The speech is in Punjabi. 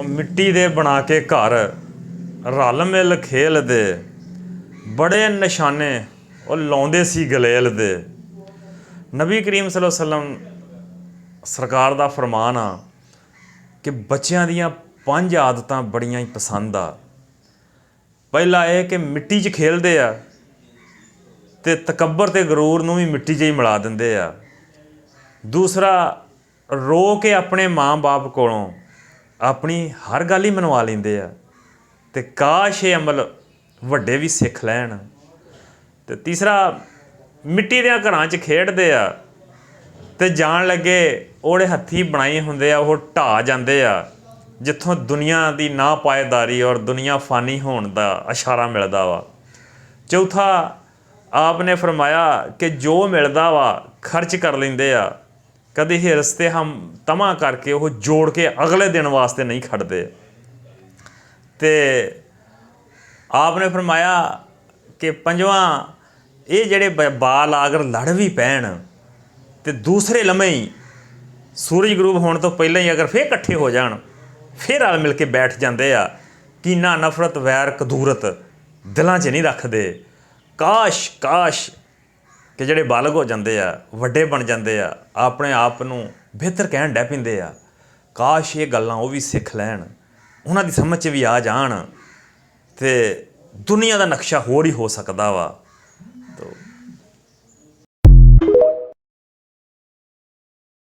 ਮਿੱਟੀ ਦੇ ਬਣਾ ਕੇ ਘਰ ਰਲ ਮਿਲ ਖੇਲਦੇ, ਬੜੇ ਨਿਸ਼ਾਨੇ ਉਹ ਲਾਉਂਦੇ ਸੀ ਗਲੇਲ ਦੇ। ਨਬੀ ਕਰੀਮ ਸੱਲੱਲਾਹੁ ਅਲੈਹਿ ਵਸੱਲਮ ਸਰਕਾਰ ਦਾ ਫਰਮਾਨ ਆ ਕਿ ਬੱਚਿਆਂ ਦੀਆਂ 5 ਆਦਤਾਂ ਬੜੀਆਂ ਹੀ ਪਸੰਦ ਆ। ਪਹਿਲਾ ਇਹ ਕਿ ਮਿੱਟੀ 'ਚ ਖੇਲਦੇ ਆ ਅਤੇ ਤਕੱਬਰ ਅਤੇ ਗਰੂਰ ਨੂੰ ਵੀ ਮਿੱਟੀ 'ਚ ਹੀ ਮਿਲਾ ਦਿੰਦੇ ਆ। ਦੂਸਰਾ, ਰੋ ਕੇ ਆਪਣੇ ਮਾਂ ਬਾਪ ਕੋਲੋਂ ਆਪਣੀ ਹਰ ਗੱਲ ਹੀ ਮਨਵਾ ਲੈਂਦੇ ਆ ਅਤੇ ਕਾਸ਼ ਇਹ ਅਮਲ ਵੱਡੇ ਵੀ ਸਿੱਖ ਲੈਣ। ਅਤੇ ਤੀਸਰਾ, ਮਿੱਟੀ ਦਿਆਂ ਘਰਾਂ 'ਚ ਖੇਡਦੇ ਆ ਅਤੇ ਜਾਣ ਲੱਗੇ ਉਹਦੇ ਹੱਥੀਂ ਬਣਾਏ ਹੁੰਦੇ ਆ ਉਹ ਢਾਹ ਜਾਂਦੇ ਆ, ਜਿੱਥੋਂ ਦੁਨੀਆ ਦੀ ਨਾ ਪਾਏਦਾਰੀ ਔਰ ਦੁਨੀਆ ਫਾਨੀ ਹੋਣ ਦਾ ਇਸ਼ਾਰਾ ਮਿਲਦਾ ਵਾ। ਚੌਥਾ, ਆਪ ਨੇ ਫਰਮਾਇਆ ਕਿ ਜੋ ਮਿਲਦਾ ਵਾ ਖਰਚ ਕਰ ਲੈਂਦੇ ਆ, ਕਦੇ ਹਿਰਸ ਤੇ ਹਮ ਤਮਾ ਕਰਕੇ ਉਹ ਜੋੜ ਕੇ ਅਗਲੇ ਦਿਨ ਵਾਸਤੇ ਨਹੀਂ ਖੜਦੇ। ਅਤੇ ਆਪ ਨੇ ਫਰਮਾਇਆ ਕਿ ਪੰਜਵਾਂ, ਇਹ ਜਿਹੜੇ ਬਾਲ ਅਗਰ ਲੜ ਵੀ ਪੈਣ ਅਤੇ ਦੂਸਰੇ ਲਮੇ ਹੀ ਸੂਰਜ ਗਰੂਬ ਹੋਣ ਤੋਂ ਪਹਿਲਾਂ ਹੀ ਅਗਰ ਫਿਰ ਇਕੱਠੇ ਹੋ ਜਾਣ, ਫਿਰ ਰਲ ਮਿਲ ਕੇ ਬੈਠ ਜਾਂਦੇ ਆ। ਕੀਨਾ, ਨਫ਼ਰਤ, ਵੈਰ, ਕਦੂਰਤ ਦਿਲਾਂ 'ਚ ਨਹੀਂ ਰੱਖਦੇ। ਕਾਸ਼ ਕਿ ਜਿਹੜੇ ਬਾਲਗ ਹੋ ਜਾਂਦੇ ਆ, ਵੱਡੇ ਬਣ ਜਾਂਦੇ ਆ, ਆਪਣੇ ਆਪ ਨੂੰ ਬਿਹਤਰ ਕਹਿਣ ਡੈ ਪੈਂਦੇ ਆ। ਕਾਸ਼ ਇਹ ਗੱਲਾਂ ਉਹ ਵੀ ਸਿੱਖ ਲੈਣ, ਉਹਨਾਂ ਦੀ ਸਮਝ 'ਚ ਵੀ ਆ ਜਾਣ ਅਤੇ ਦੁਨੀਆ ਦਾ ਨਕਸ਼ਾ ਹੋਰ ਹੀ ਹੋ ਸਕਦਾ ਵਾ।